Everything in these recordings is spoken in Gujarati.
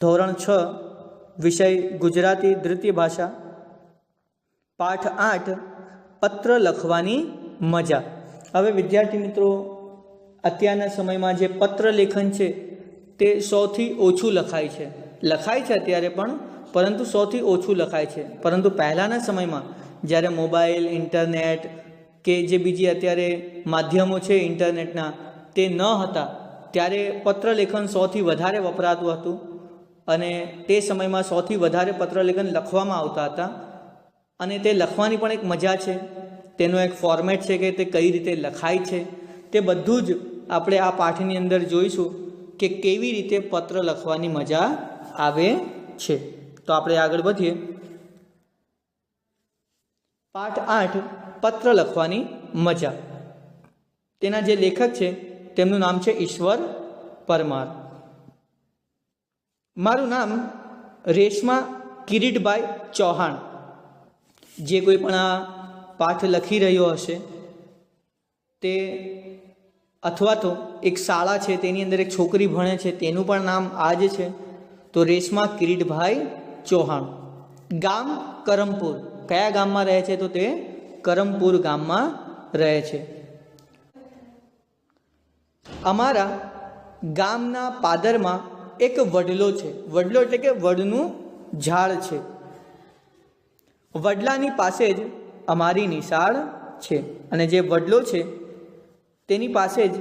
ધોરણ 6 વિષય ગુજરાતી દ્વિતીય ભાષા પાઠ 8 પત્ર લખવાની મજા। હવે વિદ્યાર્થી મિત્રો, અત્યારના સમયમાં જે પત્ર લેખન છે તે સૌથી ઓછું લખાય છે અત્યારે પણ, પરંતુ સૌથી ઓછું લખાય છે। પરંતુ પહેલાંના સમયમાં જ્યારે મોબાઈલ, ઇન્ટરનેટ કે જે બીજી અત્યારે માધ્યમો છે ઇન્ટરનેટના તે ન હતા, ત્યારે પત્ર લેખન સૌથી વધારે વપરાતું હતું અને તે સમયમાં સૌથી વધારે પત્રલેખન લખવામાં આવતા હતા। અને તે લખવાની પણ એક મજા છે, તેનો એક ફોર્મેટ છે કે તે કઈ રીતે લખાય છે, તે બધું જ આપણે આ પાઠની અંદર જોઈશું કે કેવી રીતે પત્ર લખવાની મજા આવે છે। તો આપણે આગળ વધીએ। પાઠ 8 પત્ર લખવાની મજા। તેના જે લેખક છે તેમનું નામ છે ઈશ્વર પરમાર। મારું નામ રેશમા કિરીટભાઈ ચૌહાણ। જે કોઈ પણ આ પાઠ લખી રહ્યો હશે તે, અથવા તો એક શાળા છે તેની અંદર એક છોકરી ભણે છે તેનું પણ નામ આ જ છે, તો રેશમા કિરીટભાઈ ચૌહાણ। ગામ કરમપુર। કયા ગામમાં રહે છે? તો તે કરમપુર ગામમાં રહે છે। અમારા ગામના પાદરમાં એક વડલો છે। વડલો એટલે કે વડનું ઝાડ છે। વડલાની પાસે જ અમારી નિશાળ છે અને જે વડલો છે તેની પાસે જ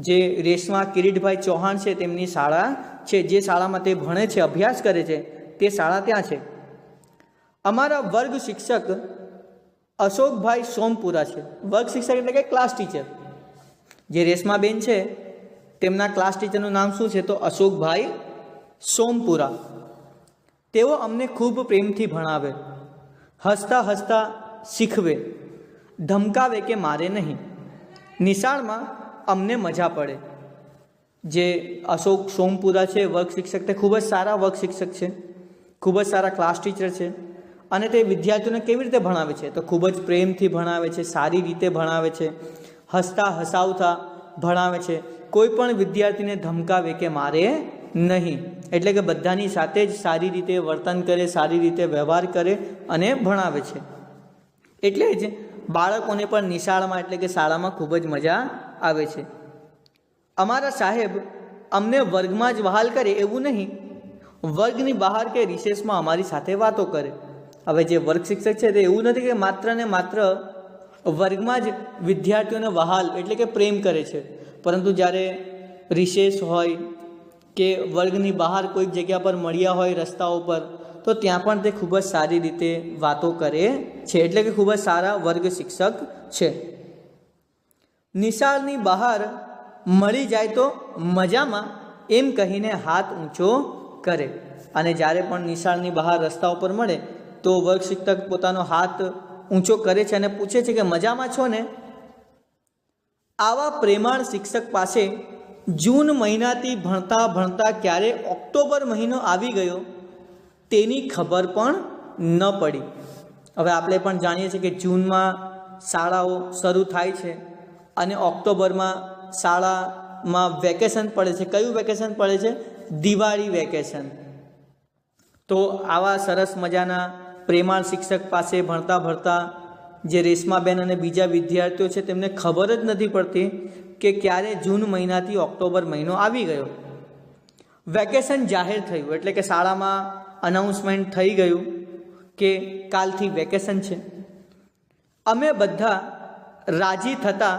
જે રેશમા કિરીટભાઈ ચૌહાણ છે તેમની શાળા છે। જે શાળામાં તે ભણે છે, અભ્યાસ કરે છે, તે શાળા ત્યાં છે। અમારા વર્ગ શિક્ષક અશોકભાઈ સોમપુરા છે। વર્ગ શિક્ષક એટલે કે ક્લાસ ટીચર। જે રેશમાબેન છે તેમના ક્લાસ ટીચરનું નામ શું છે? તો અશોકભાઈ સોમપુરા। તેઓ અમને ખૂબ પ્રેમથી ભણાવે, હસતા હસતા શીખવે, ધમકાવે કે મારે નહીં। નિશાળમાં અમને મજા પડે। જે અશોક સોમપુરા છે વર્ગ શિક્ષક, તે ખૂબ જ સારા વર્ગ શિક્ષક છે, ખૂબ જ સારા ક્લાસ ટીચર છે। અને તે વિદ્યાર્થીઓને કેવી રીતે ભણાવે છે? તો ખૂબ જ પ્રેમથી ભણાવે છે, સારી રીતે ભણાવે છે, હસતા હસાવતા ભણાવે છે। કોઈ પણ વિદ્યાર્થીને ધમકાવે કે મારે નહીં, એટલે કે બધાની સાથે જ સારી રીતે વર્તન કરે, સારી રીતે વ્યવહાર કરે અને ભણાવે છે। એટલે જ બાળકોને પણ નિશાળમાં એટલે કે શાળામાં ખૂબ જ મજા આવે છે। અમારા સાહેબ અમને વર્ગમાં જ વહાલ કરે એવું નહીં, વર્ગની બહાર કે રિસેસમાં અમારી સાથે વાતો કરે। હવે જે વર્ગ શિક્ષક છે તે એવું નથી કે માત્ર ને માત્ર વર્ગમાં જ વિદ્યાર્થીઓને વહાલ એટલે કે પ્રેમ કરે છે, પરંતુ જ્યારે રિસેસ હોય કે વર્ગની બહાર કોઈક જગ્યા પર મળ્યા હોય રસ્તાઓ પર, તો ત્યાં પણ તે ખૂબ જ સારી રીતે વાતો કરે છે, એટલે કે ખૂબ જ સારા વર્ગ શિક્ષક છે। નિશાળની બહાર મળી જાય તો મજામાં એમ કહીને હાથ ઊંચો કરે। અને જ્યારે પણ નિશાળની બહાર રસ્તા ઉપર મળે તો વર્ગ શિક્ષક પોતાનો હાથ ઊંચો કરે છે અને પૂછે છે કે મજામાં છો ને? આવા પ્રેમાળ શિક્ષક પાસે જૂન મહિનાથી ભણતા ભણતા ક્યારે ઓક્ટોબર મહિનો આવી ગયો તેની ખબર પણ ન પડી। હવે આપણે પણ જાણીએ છીએ કે જૂનમાં શાળાઓ શરૂ થાય છે અને ઓક્ટોબરમાં શાળામાં વેકેશન પડે છે। કયું વેકેશન પડે છે? દિવાળી વેકેશન। તો આવા સરસ મજાના પ્રેમાળ શિક્ષક પાસે ભણતા ભણતા જે રેશમાબેન અને બીજા વિદ્યાર્થીઓ છે તેમને ખબર જ નથી પડતી કે ક્યારે જૂન મહિનાથી ઓક્ટોબર મહિનો આવી ગયો। વેકેશન જાહેર થયું એટલે કે શાળામાં અનાઉન્સમેન્ટ થઈ ગયું કે કાલથી વેકેશન છે। અમે બધા રાજી થતાં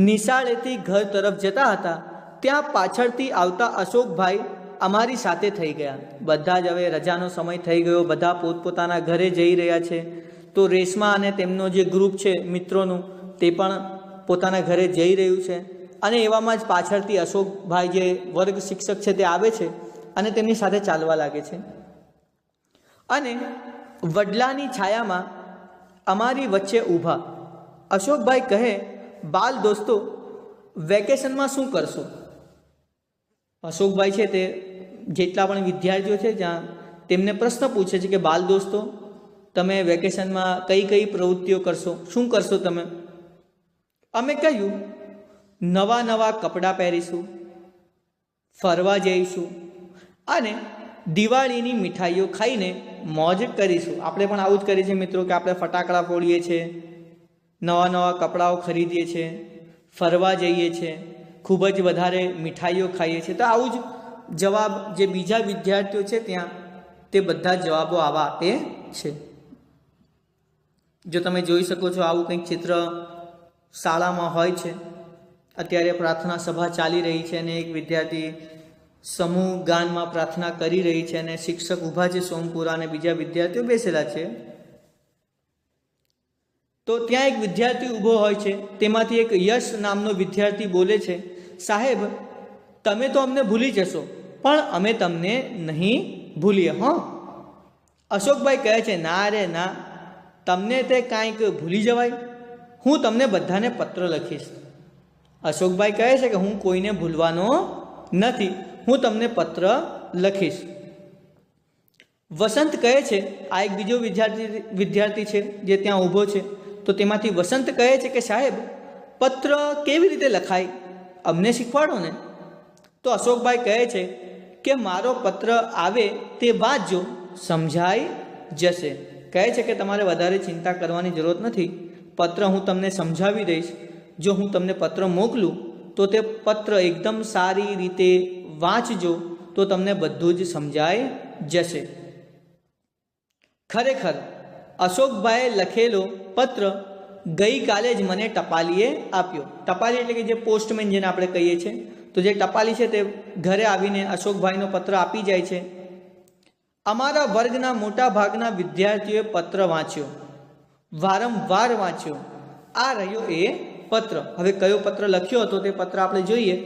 નિશાળેથી ઘર તરફ જતા હતા, ત્યાં પાછળથી આવતા અશોકભાઈ અમારી સાથે થઈ ગયા। બધા જ હવે રજાનો સમય થઈ ગયો, બધા પોતપોતાના ઘરે જઈ રહ્યા છે, તો રેશમા અને તેમનો જે ગ્રુપ છે મિત્રોનું તે પણ પોતાના ઘરે જઈ રહ્યું છે। અને એવામાં જ પાછળથી અશોકભાઈ જે વર્ગ શિક્ષક છે તે આવે છે અને તેમની સાથે ચાલવા લાગે છે અને વડલાની છાયામાં અમારી વચ્ચે ઊભા અશોકભાઈ કહે, બાલ દોસ્તો, વેકેશનમાં શું કરશો? અશોકભાઈ છે તે જેટલા પણ વિદ્યાર્થીઓ છે જ્યાં તેમને પ્રશ્ન પૂછે છે કે બાલ દોસ્તો, તમે વેકેશનમાં કઈ કઈ પ્રવૃત્તિઓ કરશો, શું કરશો તમે? અમે કહ્યું, નવા નવા કપડાં પહેરીશું, ફરવા જઈશું અને દિવાળીની મીઠાઈઓ ખાઈને મોજ કરીશું. આપણે પણ આવું જ કરીએ છીએ મિત્રો કે આપણે ફટાકડા ફોડીએ છીએ, નવા નવા કપડાઓ ખરીદીએ છીએ, ફરવા જઈએ છીએ, ખૂબ જ વધારે મીઠાઈઓ ખાઈએ છીએ. તો આવું જ જવાબ જે બીજા વિદ્યાર્થીઓ છે ત્યાં તે બધા જ જવાબો આવા આપે છે. જો તમે જોઈ શકો છો આવું કંઈક ચિત્ર શાળામાં હોય છે. અત્યારે પ્રાર્થના સભા ચાલી રહી છે અને એક વિદ્યાર્થી સમૂહ ગાનમાં પ્રાર્થના કરી રહી છે અને શિક્ષક ઊભા છે સોમપુરા અને બીજા વિદ્યાર્થીઓ બેસેલા છે. તો ત્યાં એક વિદ્યાર્થી ઊભો હોય છે. તેમાંથી એક યશ નામનો વિદ્યાર્થી બોલે છે, સાહેબ તમે તો અમને ભૂલી જશો પણ અમે તમને નહીં ભૂલીએ. હં. અશોકભાઈ કહે છે, ના રે ના, તમને તે કાંઈક ભૂલી જવાય, હું તમને બધાને પત્ર લખીશ. અશોકભાઈ કહે છે કે હું કોઈને ભૂલવાનો નથી, હું તમને પત્ર લખીશ. વસંત કહે છે, આ એક બીજો વિદ્યાર્થી છે જે ત્યાં ઊભો છે, તો તેમાંથી વસંત કહે છે કે સાહેબ પત્ર કેવી રીતે લખાય, અમને શીખવાડો ને. તો અશોકભાઈ કહે છે કે મારો પત્ર આવે તે વાંચજો, સમજાઈ જશે. કહે છે કે તમારે વધારે ચિંતા કરવાની જરૂર નથી, પત્ર હું તમને સમજાવી દઈશ. જો હું તમને પત્ર મોકલું તો તે પત્ર એકદમ સારી રીતે વાંચજો તો તમને બધું જ સમજાઈ જશે. ખરેખર અશોકભાઈએ લખેલો પત્ર ગઈકાલે જ મને ટપાલીએ આપ્યો. ટપાલી એટલે કે જે પોસ્ટમેન જેને આપણે કહીએ છીએ, તો જે ટપાલી છે તે ઘરે આવીને અશોકભાઈનો પત્ર આપી જાય છે. અમારા વર્ગના મોટા ભાગના વિદ્યાર્થીઓએ પત્ર વાંચ્યો, વારંવાર વાંચ્યો. આ રહ્યો એ પત્ર. હવે કયો પત્ર લખ્યો હતો તે પત્ર આપણે જોઈએ.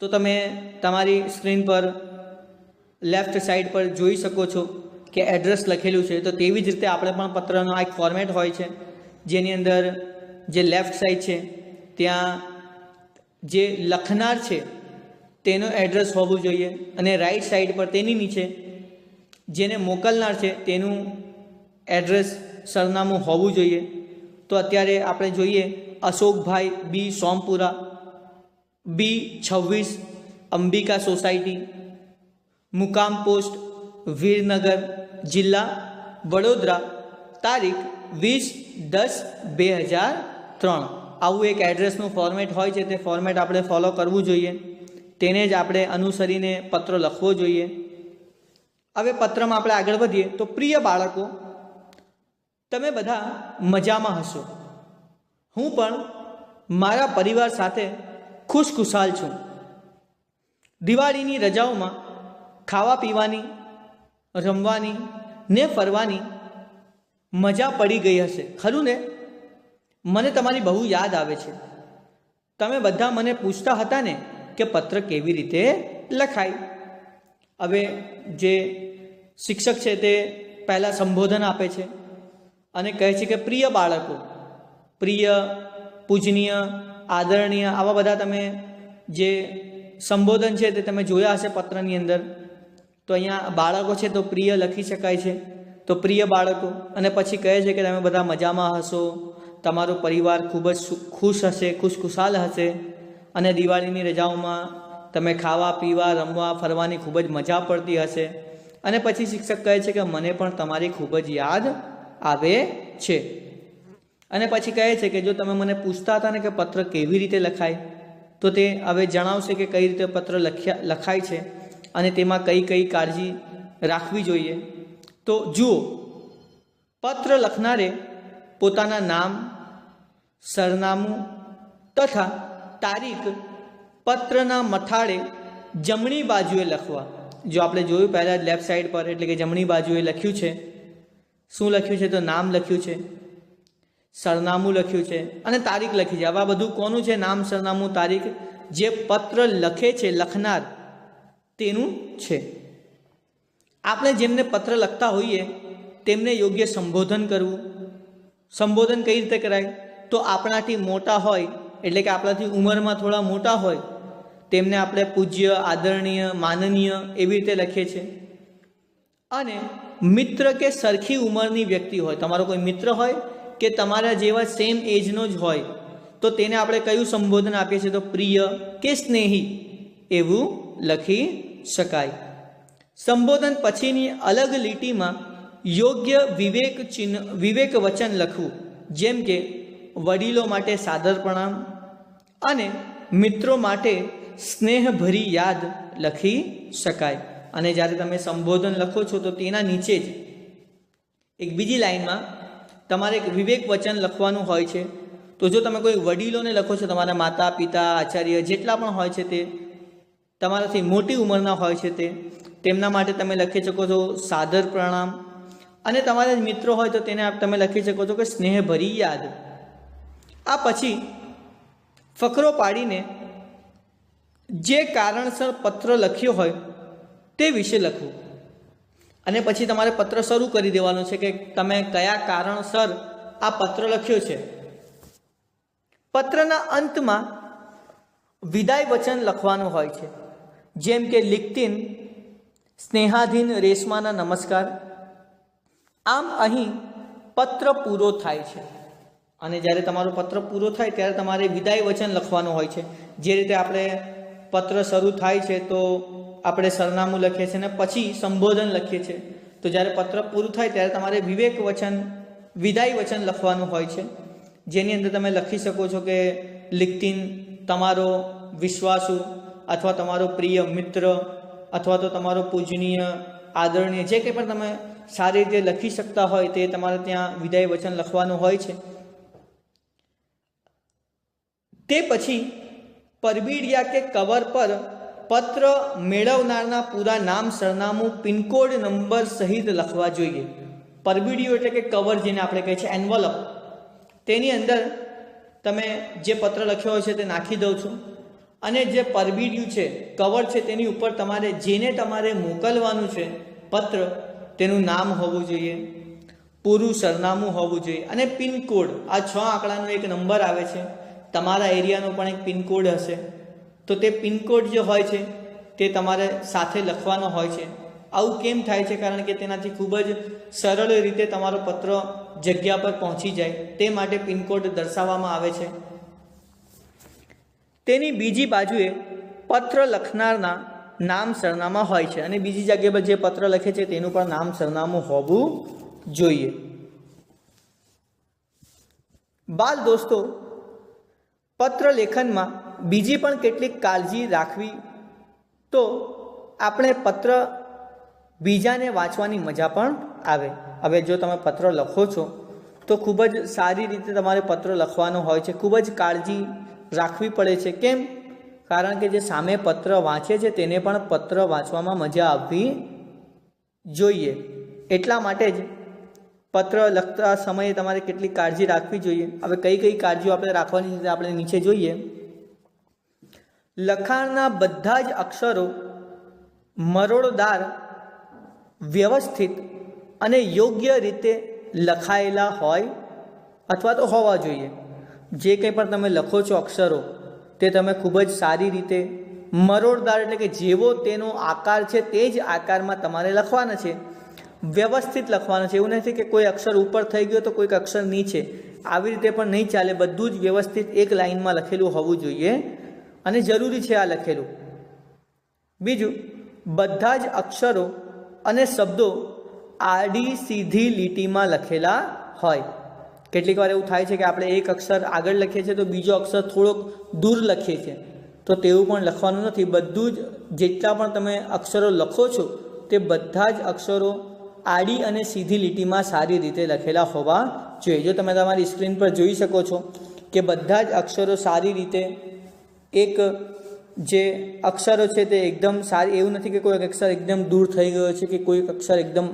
તો તમે તમારી સ્ક્રીન પર લેફ્ટ સાઈડ પર જોઈ શકો છો કે એડ્રેસ લખેલું છે. તો તેવી જ રીતે આપણે પણ પત્રનો એક ફોર્મેટ હોય છે જેની અંદર જે લેફ્ટ સાઈડ છે ત્યાં જે લખનાર છે તેનો એડ્રેસ હોવું જોઈએ અને રાઈટ સાઈડ પર તેની નીચે જેને મોકલનાર છે તેનું એડ્રેસ સરનામું હોવું જોઈએ. તો અત્યારે આપણે જોઈએ અશોકભાઈ બી સોમપુરા, B26 અંબિકા સોસાયટી, મુકામ પોસ્ટ વીરનગર, જિલ્લા વડોદરા, તારીખ 20/10/2003. આવું એક એડ્રેસનું ફોર્મેટ હોય છે, તે ફોર્મેટ આપણે ફોલો કરવું જોઈએ, તેને જ આપણે અનુસરીને પત્ર લખવો જોઈએ. હવે પત્રમાં આપણે આગળ વધીએ તો પ્રિય બાળકો, તમે બધા મજામાં હશો. હું પણ મારા પરિવાર સાથે ખુશખુશાલ છું. દિવાળીની રજાઓમાં ખાવા પીવાની, રમવાની ને ફરવાની મજા પડી ગઈ હશે, ખરું ને? મને તમારી બહુ યાદ આવે છે. તમે બધા મને પૂછતા હતા ને કે પત્ર કેવી રીતે લખાય. હવે જે શિક્ષક છે તે પહેલાં સંબોધન આપે છે અને કહે છે કે પ્રિય બાળકો, પ્રિય, પૂજનીય, આદરણીય, આવા બધા તમે જે સંબોધન છે તે તમે જોયા હશે પત્રની અંદર. તો અહીંયા બાળકો છે તો પ્રિય લખી શકાય છે, તો પ્રિય બાળકો. અને પછી કહે છે કે તમે બધા મજામાં હશો, તમારો પરિવાર ખૂબ જ ખુશ હશે, ખુશખુશાલ હશે અને દિવાળીની રજાઓમાં તમે ખાવા પીવા, રમવા ફરવાની ખૂબ જ મજા પડતી હશે. અને પછી શિક્ષક કહે છે કે મને પણ તમારી ખૂબ જ યાદ આવે છે. અને પછી કહે છે કે જો તમે મને પૂછતા હતા ને કે પત્ર કેવી રીતે લખાય, તો તે હવે જણાવશે કે કઈ રીતે પત્ર લખાય છે અને તેમાં કઈ કઈ કાળજી રાખવી જોઈએ. તો જુઓ, પત્ર લખનારે પોતાના નામ, સરનામું તથા તારીખ પત્રના મથાળે જમણી બાજુએ લખવા. જો આપણે જોયું પહેલાં લેફ્ટ સાઈડ પર, એટલે કે જમણી બાજુએ લખ્યું છે. શું લખ્યું છે? તો નામ લખ્યું છે, સરનામું લખ્યું છે અને તારીખ લખી છે. હવે આ બધું કોનું છે? નામ, સરનામું, તારીખ જે પત્ર લખે છે લખનાર તેનું છે. આપણે જેમને પત્ર લખતા હોઈએ તેમને યોગ્ય સંબોધન કરવું. સંબોધન કઈ રીતે કરાય? તો આપણાથી મોટા હોય, એટલે કે આપણાથી ઉંમરમાં થોડા મોટા હોય તેમને આપણે પૂજ્ય, આદરણીય, માનનીય એવી રીતે લખીએ છીએ. અને મિત્ર કે સરખી ઉંમરની વ્યક્તિ હોય, તમારો કોઈ મિત્ર હોય કે તમારા જેવા સેમ એજનો જ હોય, તો તેને આપણે કયું સંબોધન આપીએ છીએ? તો પ્રિય કે સ્નેહી એવું લખી શકાય. સંબોધન પછીની અલગ લીટીમાં યોગ્ય વિવેક વચન લખવું, જેમ કે વડીલો માટે સાદર પ્રણામ અને મિત્રો માટે સ્નેહભરી યાદ લખી શકાય. અને જ્યારે તમે સંબોધન લખો છો તો તેના નીચે જ એક બીજી લાઈનમાં તમારે એક વિવેક વચન લખવાનું હોય છે. તો જો તમે કોઈ વડીલોને લખો છો, તમારા માતા પિતા આચાર્ય જેટલા પણ હોય છે તે તમારાથી મોટી ઉંમરના હોય છે તેમના માટે તમે લખી શકો છો સાદર પ્રણામ. અને તમારા મિત્રો હોય તો તેને તમે લખી શકો છો કે સ્નેહભરી યાદ. આ પછી ફકરો પાડીને જે કારણસર પત્ર લખ્યો હોય તે વિશે લખવું. અને પછી તમારે પત્ર શરૂ કરી દેવાનું છે કે તમે કયા કારણસર આ પત્ર લખ્યો છે. પત્રના અંતમાં વિદાય વચન લખવાનું હોય છે, જેમ કે લિખતીન સ્નેહાધીન રેશમાના નમસ્કાર. આમ અહીં પત્ર પૂરો થાય છે. અને જ્યારે તમારો પત્ર પૂરો થાય ત્યારે તમારે વિદાય વચન લખવાનું હોય છે. જે રીતે આપણે પત્ર શરૂ થાય છે તો આપણે સરનામું લખીએ છીએ અને પછી સંબોધન લખીએ છીએ. તો જ્યારે પત્ર પૂરું થાય ત્યારે તમારે વિદાય વચન લખવાનું હોય છે, જેની અંદર તમે લખી શકો છો કે લિખતીન તમારો વિશ્વાસુ અથવા તમારો પ્રિય મિત્ર અથવા તો તમારો પૂજનીય આદરણીય જે કંઈ પણ તમે સારી રીતે લખી શકતા હોય તે તમારે ત્યાં વિદાય વચન લખવાનું હોય છે. તે પછી પરબીડિયા કે કવર પર પત્ર મેળવનારના પૂરા નામ, સરનામું, પિનકોડ નંબર સહિત લખવા જોઈએ. પરબીડિયું એટલે કે કવર જેને આપણે કહીએ છીએ એન્વલપ, તેની અંદર તમે જે પત્ર લખ્યો હોય છે તે નાખી દો છો. અને જે પરબીડિયું છે, કવર છે, તેની ઉપર જેને તમારે મોકલવાનું છે પત્ર, તેનું નામ હોવું જોઈએ, પૂરું સરનામું હોવું જોઈએ અને પિનકોડ. આ 6 આંકડાનો એક નંબર આવે છે. તમારા એરિયાનો પણ એક પિનકોડ હશે, તો તે પિનકોડ જે હોય છે તે તમારે સાથે લખવાનો હોય છે. આવું કેમ થાય છે? કારણ કે તેનાથી ખૂબ જ સરળ રીતે તમારો પત્ર જગ્યા પર પહોંચી જાય તે માટે પિનકોડ દર્શાવવામાં આવે છે. તેની બીજી બાજુએ પત્ર લખનારના નામ સરનામા હોય છે અને બીજી જગ્યા પર જે પત્ર લખે છે તેનું પણ નામ સરનામું હોવું જોઈએ. બાલ દોસ્તો, પત્ર લેખનમાં બીજી પણ કેટલીક કાળજી રાખવી તો આપણે પત્ર બીજાને વાંચવાની મજા પણ આવે. હવે જો તમે પત્ર લખો છો તો ખૂબ જ સારી રીતે તમારે પત્ર લખવાનો હોય છે. ખૂબ જ કાળજી રાખવી પડે છે. કેમ? કારણ કે જે સામે પત્ર વાંચે છે તેને પણ પત્ર વાંચવામાં મજા આવવી જોઈએ. એટલા માટે જ પત્ર લખતા સમયે તમારે કેટલીક કાળજી રાખવી જોઈએ. હવે કઈ કઈ કાળજીઓ આપણે રાખવાની છે આપણે નીચે જોઈએ. લખાણના બધા જ અક્ષરો મરોડદાર, વ્યવસ્થિત અને યોગ્ય રીતે લખાયેલા હોય અથવા તો હોવા જોઈએ. જે કંઈ પણ તમે લખો છો અક્ષરો તે તમે ખૂબ જ સારી રીતે મરોડદાર એટલે કે જેવો તેનો આકાર છે તે જ આકારમાં તમારે લખવાના છે. વ્યવસ્થિત લખવાનું છે. એવું નથી કે કોઈ અક્ષર ઉપર થઈ ગયો તો કોઈક અક્ષર નીચે, આવી રીતે પણ નહીં ચાલે. બધું જ વ્યવસ્થિત એક લાઇનમાં લખેલું હોવું જોઈએ અને જરૂરી છે આ લખેલું. બીજું, બધા જ અક્ષરો અને શબ્દો આડી સીધી લીટીમાં લખેલા હોય. કેટલીક વાર એવું થાય છે કે આપણે એક અક્ષર આગળ લખીએ છીએ તો બીજો અક્ષર થોડોક દૂર લખીએ છીએ, તો તેવું પણ લખવાનું નથી. બધું જ જેટલા પણ તમે અક્ષરો લખો છો તે બધા જ અક્ષરો આડી અને સીધી લીટીમાં સારી રીતે લખેલા હોવા જોઈએ. જો તમે તમારી સ્ક્રીન પર જોઈ શકો છો કે બધા જ અક્ષરો સારી રીતે, એક જે અક્ષરો છે તે એકદમ સારી, એવું નથી કે કોઈ અક્ષર એકદમ દૂર થઈ ગયો છે કે કોઈ અક્ષર એકદમ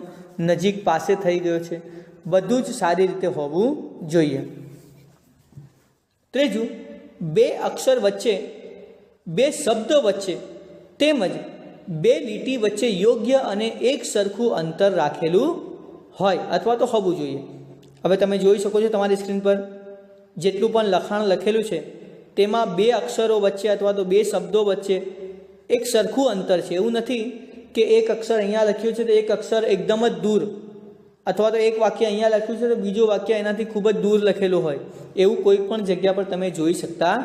નજીક પાસે થઈ ગયો છે. બધું જ સારી રીતે હોવું જોઈએ. ત્રીજું, બે અક્ષર વચ્ચે, બે શબ્દો વચ્ચે તેમજ બે લીટી વચ્ચે યોગ્ય અને એક સરખું અંતર રાખેલું હોય અથવા તો હોવું જોઈએ. હવે તમે જોઈ શકો છો તમારી સ્ક્રીન પર જેટલું પણ લખાણ લખેલું છે તેમાં બે અક્ષરો વચ્ચે અથવા તો બે શબ્દો વચ્ચે એક સરખું અંતર છે. એવું નથી કે એક અક્ષર અહીંયા લખ્યું છે તો એક અક્ષર એકદમ જ દૂર, અથવા તો એક વાક્ય અહીંયા લખ્યું છે તો બીજું વાક્ય એનાથી ખૂબ જ દૂર લખેલું હોય. એવું કોઈ પણ જગ્યા પર તમે જોઈ શકતા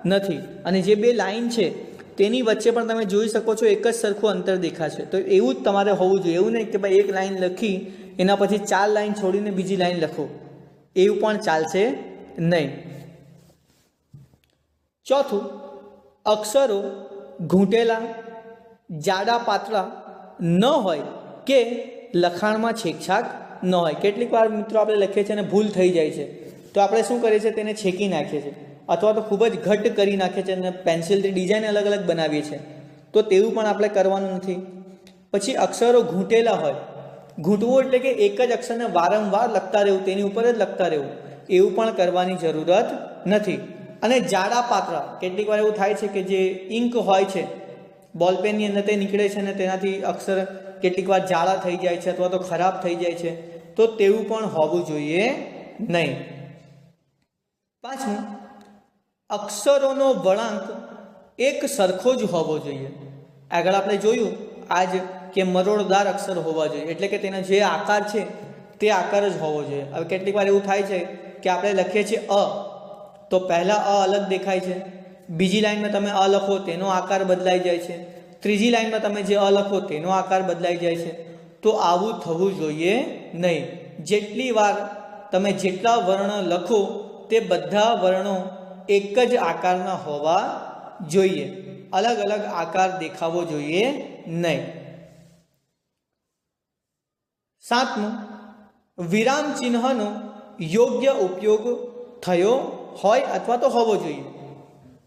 નથી. અને જે બે લાઈન છે તેની વચ્ચે પણ તમે જોઈ શકો છો એક જ સરખું અંતર દેખાશે. તો એવું જ તમારે હોવું જોઈએ. એવું નહીં કે ભાઈ એક લાઈન લખી એના પછી 4 લાઈન છોડીને બીજી લાઈન લખો, એવું પણ ચાલશે નહીં. ચોથું, અક્ષરો ઘૂંટેલા, જાડા પાતળા ન હોય કે લખાણમાં છેકછાક ન હોય. કેટલીક વાર મિત્રો આપણે લખીએ છીએ અને ભૂલ થઈ જાય છે, તો આપણે શું કરીએ છીએ, તેને છેકી નાખીએ છીએ અથવા તો ખૂબ જ ઘટ્ટ કરી નાખીએ છીએ અને પેન્સિલથી ડિઝાઇન અલગ અલગ બનાવીએ છીએ. તો તેવું પણ આપણે કરવાનું નથી. પછી અક્ષરો ઘૂંટેલા હોય, ઘૂંટવું એટલે કે એક જ અક્ષરને વારંવાર લખતા રહેવું, તેની ઉપર જ લખતા રહેવું, એવું પણ કરવાની જરૂરત નથી. અને જાડા પાતળા, કેટલીક વાર એવું થાય છે કે જે ઇંક હોય છે બોલપેનની અંદર તે નીકળે છે અને તેનાથી અક્ષર કેટલીક વાર જાડા થઈ જાય છે અથવા તો ખરાબ થઈ જાય છે, તો તેવું પણ હોવું જોઈએ નહીં. પાંચમું, અક્ષરોનો વળાંક એક સરખો જ હોવો જોઈએ. આગળ આપણે જોયું આજ કે મરોડદાર અક્ષર હોવા જોઈએ, એટલે કે તેનો જે આકાર છે તે આકાર જ હોવો જોઈએ. હવે કેટલીક વાર એવું થાય છે કે આપણે લખીએ છીએ અ, તો પહેલાં અ અલગ દેખાય છે, બીજી લાઈનમાં તમે અ લખો તેનો આકાર બદલાઈ જાય છે, ત્રીજી લાઈનમાં તમે જે અ લખો તેનો આકાર બદલાઈ જાય છે. તો આવું થવું જોઈએ નહીં. જેટલી વાર તમે જેટલા વર્ણ લખો તે બધા વર્ણો એક જ આકારના હોવા જોઈએ, અલગ અલગ આકાર દેખાવો જોઈએ નહીં. સાતમું, વિરામ ચિહ્નનો યોગ્ય ઉપયોગ થયો હોય અથવા તો હોવો જોઈએ.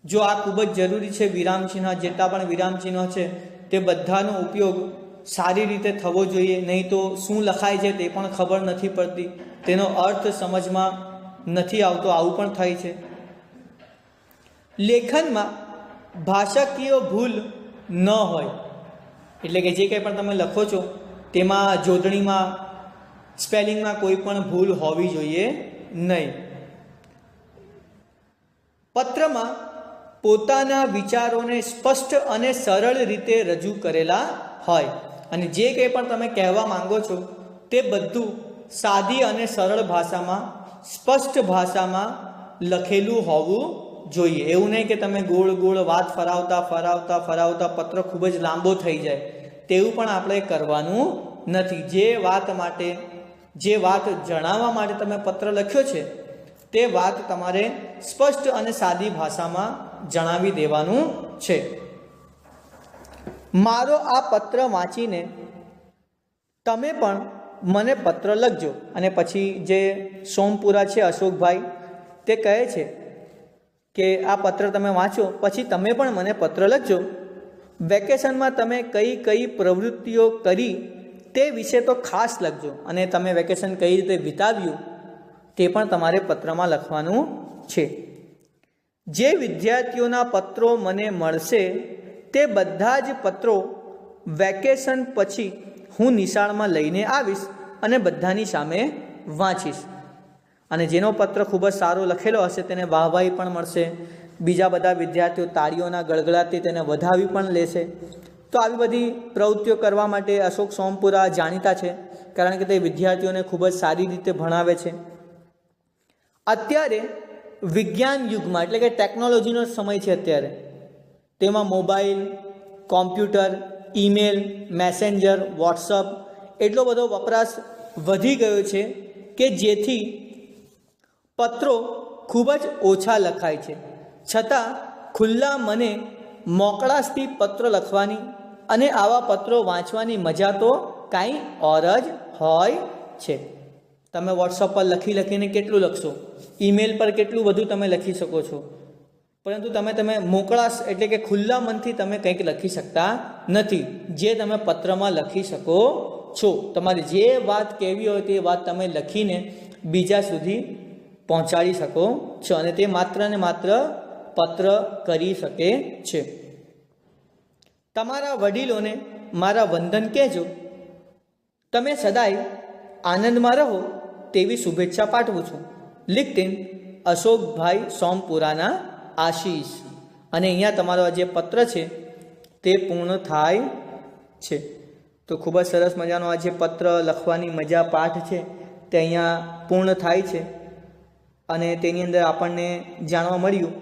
જો આ ખૂબ જ જરૂરી છે, વિરામ ચિહ્ન, જેટલા પણ વિરામ ચિહ્નો છે તે બધાનો ઉપયોગ સારી રીતે થવો જોઈએ. નહીં તો શું લખાય છે તે પણ ખબર નથી પડતી, તેનો અર્થ સમજમાં નથી આવતો, આવું પણ થાય છે. લેખનમાં ભાષાકીય ભૂલ ન હોય, એટલે કે જે કંઈ પણ તમે લખો છો તેમાં જોડણીમાં, સ્પેલિંગમાં કોઈ પણ ભૂલ હોવી જોઈએ નહીં. પત્રમાં પોતાના વિચારોને સ્પષ્ટ અને સરળ રીતે રજૂ કરેલા હોય, અને જે કંઈ પણ તમે કહેવા માંગો છો તે બધું સાદી અને સરળ ભાષામાં, સ્પષ્ટ ભાષામાં લખેલું હોવું જોઈએ. એવું નહીં કે તમે ગોળ ગોળ વાત ફરાવતા ફરાવતા ફરાવતા પત્ર ખૂબ જ લાંબો થઈ જાય, તેવું પણ આપણે કરવાનું નથી. જે વાત જણાવવા માટે તમે પત્ર લખ્યો છે તે વાત તમારે સ્પષ્ટ અને સાદી ભાષામાં જણાવી દેવાનું છે. મારો આ પત્ર વાંચીને તમે પણ મને પત્ર લખજો. અને પછી જે સોમપુરા છે અશોકભાઈ, તે કહે છે કે આ પત્ર તમે વાંચો પછી તમે પણ મને પત્ર લખજો. વેકેશનમાં તમે કઈ કઈ પ્રવૃત્તિઓ કરી તે વિશે તો ખાસ લખજો, અને તમે વેકેશન કઈ રીતે વિતાવ્યું તે પણ તમારે પત્રમાં લખવાનું છે. જે વિદ્યાર્થીઓના પત્રો મને મળશે તે બધા જ પત્રો વેકેશન પછી હું નિશાળમાં લઈને આવીશ અને બધાની સામે વાંચીશ. અને જેનો પત્ર ખૂબ જ સારો લખેલો હશે તેને વાહવાહી પણ મળશે. બીજા બધા વિદ્યાર્થીઓ તાળીઓના ગળગળાથી તેને વધાવી પણ લેશે. તો આવી બધી પ્રવૃત્તિઓ કરવા માટે અશોક સોમપુરા જાણીતા છે, કારણ કે તે વિદ્યાર્થીઓને ખૂબ જ સારી રીતે ભણાવે છે. અત્યારે વિજ્ઞાન યુગમાં, એટલે કે ટેકનોલોજીનો સમય છે અત્યારે, તેમાં mobile, computer, email, messenger, WhatsApp એટલો બધો વપરાશ વધી ગયો છે કે જેથી પત્રો ખૂબ જ ઓછા લખાય છે. છતાં ખુલ્લા મને મોકળાશથી પત્ર લખવાની અને આવા પત્રો વાંચવાની મજા તો કાંઈ ઓર જ હોય છે. તમે વોટ્સઅપ પર લખીને કેટલું લખશો, ઈમેલ પર કેટલું બધું તમે લખી શકો છો, પરંતુ તમે મોકળાશ એટલે કે ખુલ્લા મનથી તમે કંઈક લખી શકતા નથી, જે તમે પત્રમાં લખી શકો છો. તમારે જે વાત કહેવી હોય તે વાત તમે લખીને બીજા સુધી પહોંચાડી શકો છો, અને તે માત્ર ને માત્ર પત્ર કરી શકે છે. તમારા વડીલોને મારા વંદન કહેજો. તમે સદાય આનંદમાં રહો તેવી શુભેચ્છા પાઠવું છું. લિખિત અશોકભાઈ સોમપુરાના આશીષ. અને અહીંયા તમારો જે પત્ર છે તે પૂર્ણ થાય છે. તો ખૂબ જ સરસ મજાનો આ જે પત્ર લખવાની મજા પાઠ છે તે અહીંયા પૂર્ણ થાય છે. અને તેની અંદર આપણને જાણવા મળ્યું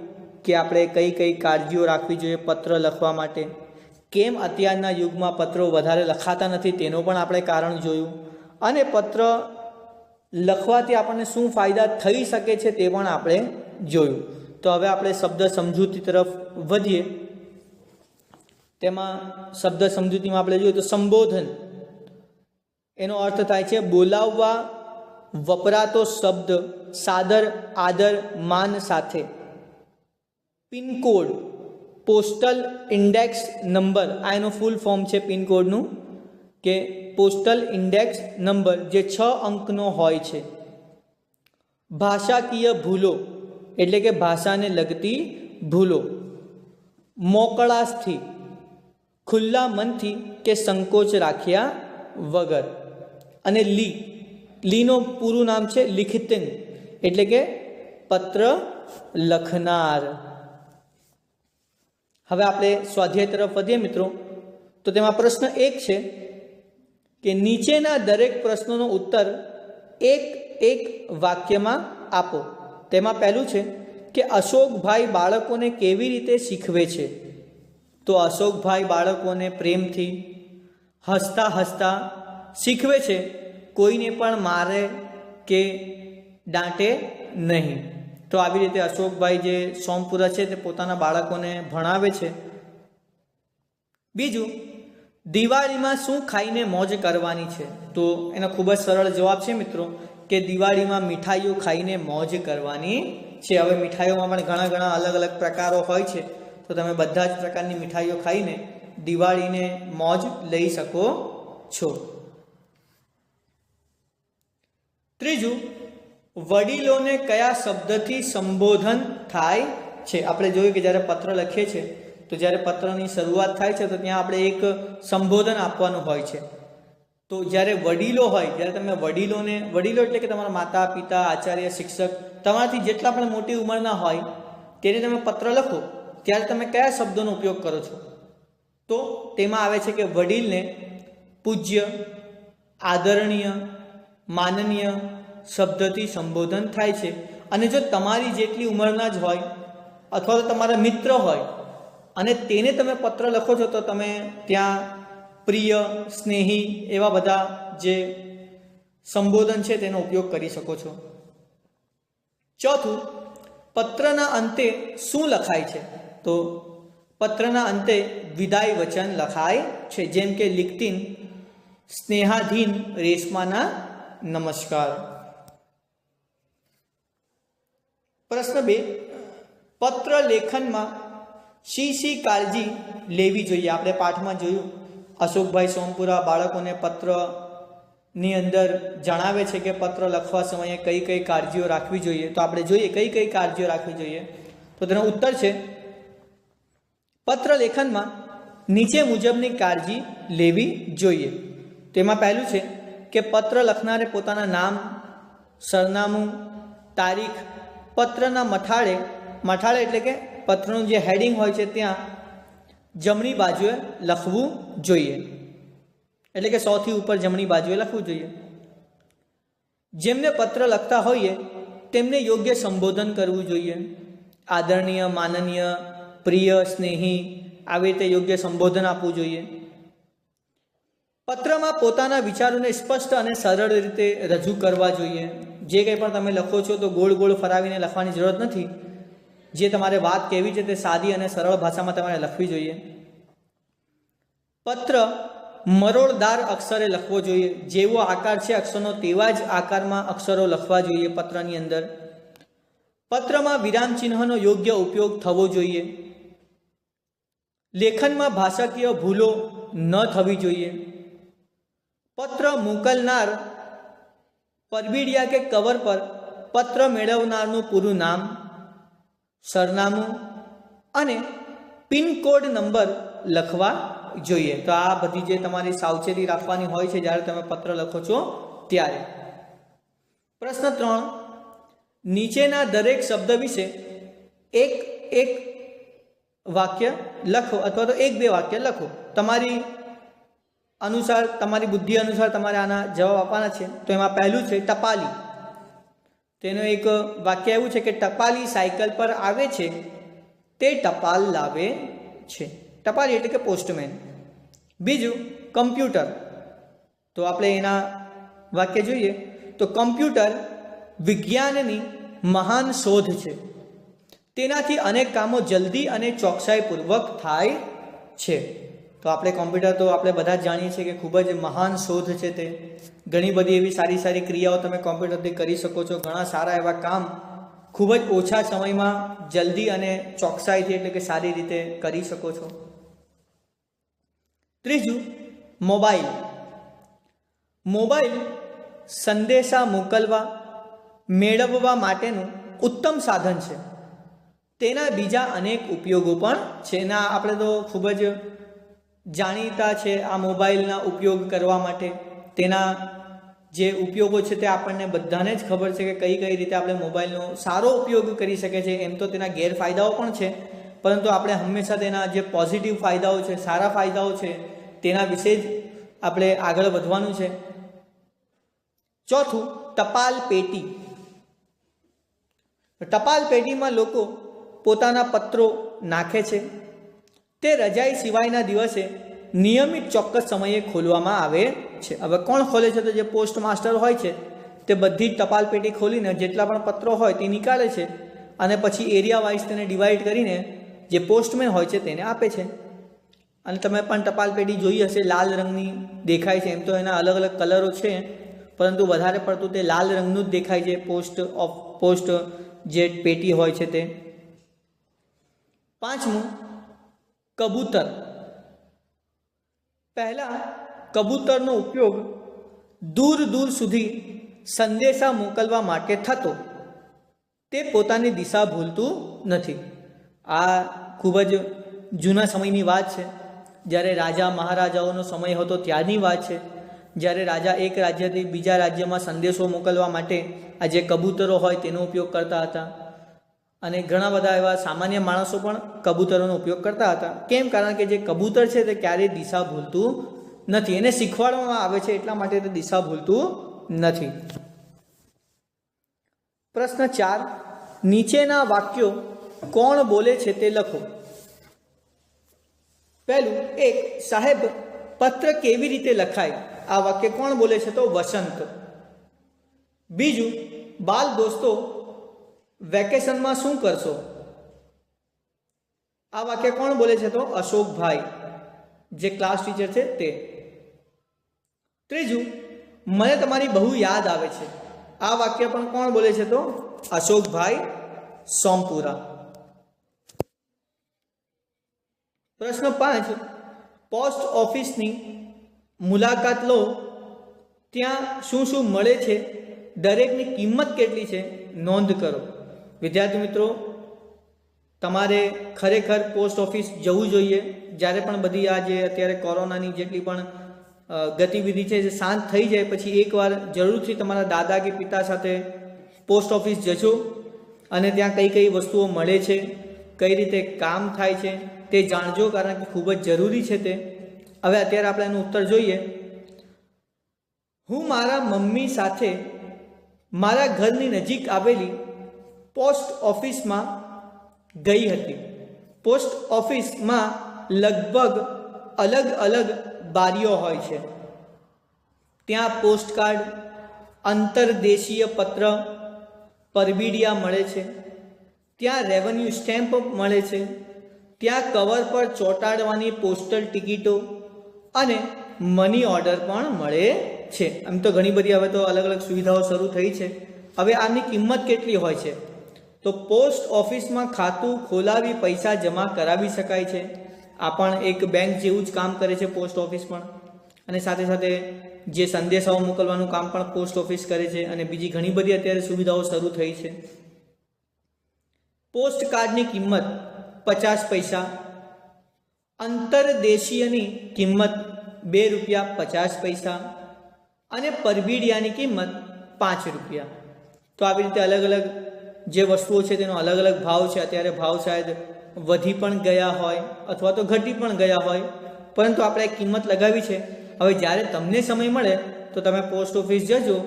કે આપણે કઈ કઈ કાળજીઓ રાખવી જોઈએ પત્ર લખવા માટે, કેમ અત્યારના યુગમાં પત્રો વધારે લખાતા નથી તેનું પણ આપણે કારણ જોયું, અને પત્ર લખવાથી આપણને શું ફાયદા થઈ શકે છે તે પણ આપણે જોયું. તો હવે આપણે શબ્દ સમજૂતી તરફ વધીએ. તેમાં શબ્દ સમજૂતીમાં આપણે જોઈએ તો સંબોધન એનો અર્થ થાય છે બોલાવવા વપરાતો શબ્દ સાદર આદર માન સાથે. પિનકોડ પોસ્ટલ ઇન્ડેક્સ નંબર, આ એનું ફૂલ ફોર્મ છે પિનકોડનું, કે પોસ્ટલ ઇન્ડેક્સ નંબર જે 6 અંકનો હોય છે. ભાષાકીય ભૂલો એટલે કે ભાષાને લગતી ભૂલો. મોકળાશથી, ખુલ્લા મનથી કે સંકોચ રાખ્યા વગર. અને લીનું પૂરું નામ છે લિખિતન એટલે કે પત્ર લખનાર. હવે આપણે સ્વાધ્યાય તરફ વધીએ મિત્રો. તો તેમાં પ્રશ્ન 1 છે કે નીચેના દરેક પ્રશ્નોનો ઉત્તર એક વાક્યમાં આપો. તેમાં પહેલું છે કે અશોકભાઈ બાળકોને કેવી રીતે શીખવે છે? તો અશોકભાઈ બાળકોને પ્રેમથી, હસતા હસતા શીખવે છે, કોઈને પણ મારે કે દાંટે નહીં. તો આવી રીતે અશોકભાઈ જે સોમપુરા છે તે પોતાના બાળકોને ભણાવે છે. બીજું, દિવાળીમાં શું ખાઈને મોજ કરવાની છે? તો એનો ખૂબ જ સરળ જવાબ છે મિત્રો કે દિવાળીમાં મીઠાઈઓ ખાઈને મોજ કરવાની છે. હવે મીઠાઈઓમાં પણ ઘણા અલગ અલગ પ્રકારો હોય છે, તો તમે બધા જ પ્રકારની મીઠાઈઓ ખાઈને દિવાળીને મોજ લઈ શકો છો. ત્રીજું, વડીલોને કયા શબ્દથી સંબોધન થાય છે? આપણે જોયું કે જ્યારે પત્ર લખીએ છીએ તો જ્યારે પત્રની શરૂઆત થાય છે તો ત્યાં આપણે એક સંબોધન આપવાનું હોય છે. તો જ્યારે વડીલો હોય, જ્યારે તમે વડીલો એટલે કે તમારા માતા પિતા, આચાર્ય, શિક્ષક, તમારાથી જેટલા પણ મોટી ઉંમરના હોય તેને તમે પત્ર લખો ત્યારે તમે કયા શબ્દોનો ઉપયોગ કરો છો? તો તેમાં આવે છે કે વડીલને પૂજ્ય, આદરણીય, માનનીય શબ્દથી સંબોધન થાય છે. અને જો તમારી જેટલી ઉંમરના જ હોય અથવા તો તમારા મિત્ર હોય અને તેને તમે પત્ર લખો છો તો તમે ત્યાં પ્રિય, સ્નેહી એવા બધા જે સંબોધન છે તેનો ઉપયોગ કરી શકો છો. ચોથું, પત્રના અંતે શું લખાય છે? તો પત્રના અંતે વિદાય વચન લખાય છે, જેમ કે લિખતીન સ્નેહાધીન રેશમાના નમસ્કાર. પ્રશ્ન 2, પત્ર લેખનમાં શી કાળજી લેવી જોઈએ? આપણે પાઠમાં જોયું અશોકભાઈ સોમપુરા બાળકોને પત્રની અંદર જણાવે છે કે પત્ર લખવા સમયે કઈ કઈ કાળજીઓ રાખવી જોઈએ. તો આપણે જોઈએ કઈ કઈ કાળજીઓ રાખવી જોઈએ. તો તેનો ઉત્તર છે પત્ર લેખનમાં નીચે મુજબની કાળજી લેવી જોઈએ. તેમાં પહેલું છે કે પત્ર લખનારે પોતાના નામ, સરનામું, તારીખ પત્રના મઠાળે એટલે કે પત્રનું જે હેડિંગ હોય છે ત્યાં જમણી બાજુએ લખવું જોઈએ. એટલે કે 100 થી ઉપર જમણી બાજુએ લખવું જોઈએ. જેમને પત્ર લખતા હોઈએ તેમને યોગ્ય સંબોધન કરવું જોઈએ. આદરણીય, માનનીય, પ્રિય, સ્નેહી આવી રીતે યોગ્ય સંબોધન આપવું જોઈએ. પત્રમાં પોતાના વિચારોને સ્પષ્ટ અને સરળ રીતે રજૂ કરવા જોઈએ. જે કંઈ પણ તમે લખો છો તો ગોળ ફરાવીને લખવાની જરૂરત નથી. જે તમારે વાત કહેવી છે તે સાદી અને સરળ ભાષામાં તમારે લખવી જોઈએ. પત્ર મરોડદાર અક્ષરે લખવો જોઈએ. જેવો આકાર છે અક્ષરનો તેવા જ આકારમાં અક્ષરો લખવા જોઈએ પત્રની અંદર. પત્રમાં વિરામ ચિહ્નનો યોગ્ય ઉપયોગ થવો જોઈએ. લેખનમાં ભાષાકીય ભૂલો ન થવી જોઈએ. પત્ર મોકલનાર પરબીડિયા કે કવર પર પત્ર મેળવનારનું પૂરું નામ, સરનામું અને પિનકોડ નંબર લખવા જોઈએ. તો આ બધી જે તમારી સાવચેતી રાખવાની હોય છે જ્યારે તમે પત્ર લખો છો ત્યારે. પ્રશ્ન 3, નીચેના દરેક શબ્દ વિશે એક વાક્ય લખો અથવા તો 1-2 વાક્ય લખો. તમારી અનુસાર, તમારી બુદ્ધિ અનુસાર તમારે આના જવાબ આપવાના છે. તો એમાં પહેલું છે ટપાલી. તેનું એક વાક્ય એવું છે કે ટપાલી સાયકલ પર આવે છે તે ટપાલ લાવે છે. ટપાલ એટલે કે પોસ્ટમેન. બીજું કમ્પ્યુટર. તો આપણે એના વાક્ય જોઈએ તો કમ્પ્યુટર વિજ્ઞાનની મહાન શોધ છે. તેનાથી અનેક કામો જલ્દી અને ચોકસાઈપૂર્વક થાય છે. તો આપણે કોમ્પ્યુટર તો આપણે બધા જ જાણીએ છીએ કે ખૂબ જ મહાન શોધ છે. તે ઘણી બધી એવી સારી સારી ક્રિયાઓ તમે કોમ્પ્યુટરથી કરી શકો છો. ઘણા સારા એવા કામ ખૂબ જ ઓછા સમયમાં જલ્દી અને ચોકસાઈથી એટલે કે સારી રીતે કરી શકો છો. ત્રીજું મોબાઈલ. મોબાઈલ સંદેશા મોકલવા મેળવવા માટેનું ઉત્તમ સાધન છે. તેના બીજા અનેક ઉપયોગો પણ છે. એના આપણે તો ખૂબ જ જાણીતા છે આ મોબાઈલના ઉપયોગ કરવા માટે. તેના જે ઉપયોગો છે તે આપણને બધાને જ ખબર છે કે કઈ કઈ રીતે આપણે મોબાઈલનો સારો ઉપયોગ કરી શકે છે. એમ તો તેના ગેરફાયદાઓ પણ છે, પરંતુ આપણે હંમેશા તેના જે પોઝિટિવ ફાયદાઓ છે, સારા ફાયદાઓ છે, તેના વિશે જ આપણે આગળ વધવાનું છે. ચોથું ટપાલ પેટી. ટપાલ પેટીમાં લોકો પોતાના પત્રો નાખે છે. તે રજાઈ સિવાયના દિવસે નિયમિત ચોક્કસ સમયે ખોલવામાં આવે છે. હવે કોણ ખોલે છે? તો જે પોસ્ટ માસ્ટર હોય છે તે બધી જ ટપાલ પેટી ખોલીને જેટલા પણ પત્રો હોય તે નીકાળે છે અને પછી એરિયા વાઇઝ તેને ડિવાઈડ કરીને જે પોસ્ટમેન હોય છે તેને આપે છે. અને તમે પણ ટપાલ પેટી જોઈ હશે, લાલ રંગની દેખાય છે. એમ તો એના અલગ અલગ કલરો છે, પરંતુ વધારે પડતું તે લાલ રંગનું જ દેખાય છે પોસ્ટ જે પેટી હોય છે તે. પાંચમું કબૂતર. પહેલાં કબૂતરનો ઉપયોગ દૂર દૂર સુધી સંદેશા મોકલવા માટે થતો. તે પોતાની દિશા ભૂલતું નથી. આ ખૂબ જ જૂના સમયની વાત છે. જ્યારે રાજા મહારાજાઓનો સમય હતો ત્યારની વાત છે. જ્યારે રાજા એક રાજ્યથી બીજા રાજ્યમાં સંદેશો મોકલવા માટે આ જે કબૂતરો હોય તેનો ઉપયોગ કરતા હતા. અને ઘણા બધા એવા સામાન્ય માણસો પણ કબૂતરોનો ઉપયોગ કરતા હતા. કેમ? કારણ કે જે કબૂતર છે તે ક્યારેય દિશા ભૂલતું નથી. એને શીખવાડવામાં આવે છે એટલા માટે તે દિશા ભૂલતું નથી. પ્રશ્ન 4. નીચેના વાક્યો કોણ બોલે છે તે લખો. પહેલું, 1. સાહેબ, પત્ર કેવી રીતે લખાય? આ વાક્ય કોણ બોલે છે? તો વસંત. બીજું, બાલ દોસ્તો, વેકેશનમાં શું કરશો? આ વાક્ય કોણ બોલે છે? તો અશોકભાઈ, જે ક્લાસ ટીચર છે તે. ત્રીજું, મને તમારી બહુ યાદ આવે છે. આ વાક્ય પણ કોણ બોલે છે? તો અશોકભાઈ સોમપુરા. પ્રશ્ન 5. પોસ્ટ ઓફિસની મુલાકાત લો. ત્યાં શું શું મળે છે? દરેકની કિંમત કેટલી છે? નોંધ કરો. વિદ્યાર્થી મિત્રો, તમારે ખરેખર પોસ્ટ ઓફિસ જવું જોઈએ. જ્યારે પણ બધી આ જે અત્યારે કોરોનાની જેટલી પણ ગતિવિધિ છે જે શાંત થઈ જાય પછી એકવાર જરૂરથી તમારા દાદા કે પિતા સાથે પોસ્ટ ઓફિસ જજો અને ત્યાં કઈ કઈ વસ્તુઓ મળે છે, કઈ રીતે કામ થાય છે તે જાણજો, કારણ કે ખૂબ જ જરૂરી છે તે. હવે અત્યારે આપણે એનો ઉત્તર જોઈએ. હું મારા મમ્મી સાથે મારા ઘરની નજીક આવેલી પોસ્ટ ઓફિસમાં ગઈ હતી. પોસ્ટ ઓફિસમાં લગભગ અલગ અલગ બારીઓ હોય છે. ત્યાં પોસ્ટકાર્ડ, અંતરદેશીય પત્ર, પરબીડિયા મળે છે. ત્યાં રેવન્યુ સ્ટેમ્પ મળે છે. ત્યાં કવર પર ચોંટાડવાની પોસ્ટલ ટિકિટો અને મની ઓર્ડર પણ મળે છે. આમ તો ઘણી બધી હવે તો અલગ અલગ સુવિધાઓ શરૂ થઈ છે. હવે આની કિંમત કેટલી હોય છે? તો પોસ્ટ ઓફિસમાં ખાતું ખોલાવી પૈસા જમા કરાવી શકાય છે. આ પણ એક બેંક જેવું જ કામ કરે છે પોસ્ટ ઓફિસ પણ. અને સાથે સાથે જે સંદેશાઓ મોકલવાનું કામ પણ પોસ્ટ ઓફિસ કરે છે. અને બીજી ઘણી બધી અત્યારે સુવિધાઓ શરૂ થઈ છે. પોસ્ટ કાર્ડની કિંમત 50 પૈસા, અંતરદેશીયની કિંમત ₹2.50 અને પરબીડિયાની કિંમત ₹5. તો આવી રીતે અલગ અલગ જે વસ્તુઓ છે તેનો અલગ અલગ ભાવ છે. અત્યારે ભાવ શાયદ વધી પણ ગયા હોય અથવા તો ઘટી પણ ગયા હોય, પરંતુ આપણે એક કિંમત લગાવી છે. હવે જ્યારે તમને સમય મળે તો તમે પોસ્ટ ઓફિસ જજો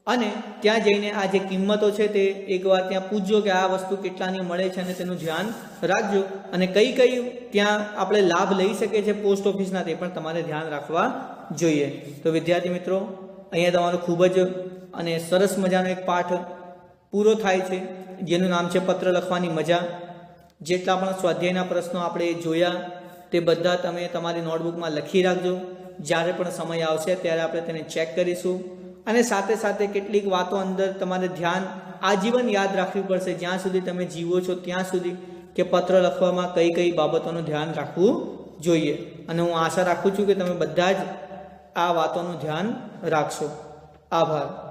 અને ત્યાં જઈને આ જે કિંમતો છે તે એકવાર ત્યાં પૂછજો કે આ વસ્તુ કેટલાની મળે છે અને તેનું ધ્યાન રાખજો. અને કઈ કઈ ત્યાં આપણે લાભ લઈ શકીએ છીએ પોસ્ટ ઓફિસના તે પણ તમારે ધ્યાન રાખવા જોઈએ. તો વિદ્યાર્થી મિત્રો, અહીંયા તમારો ખૂબ જ અને સરસ મજાનો એક પાઠ પૂરો થાય છે જેનું નામ છે પત્ર લખવાની મજા. જેટલા પણ સ્વાધ્યાયના પ્રશ્નો આપણે જોયા તે બધા તમે તમારી નોટબુકમાં લખી રાખજો. જ્યારે પણ સમય આવશે ત્યારે આપણે તેને ચેક કરીશું. અને સાથે સાથે કેટલીક વાતો અંદર તમારે ધ્યાન આજીવન યાદ રાખવી પડશે જ્યાં સુધી તમે જીવો છો ત્યાં સુધી, કે પત્ર લખવામાં કઈ કઈ બાબતોનું ધ્યાન રાખવું જોઈએ. અને હું આશા રાખું છું કે તમે બધા જ આ વાતોનું ધ્યાન રાખશો. આભાર.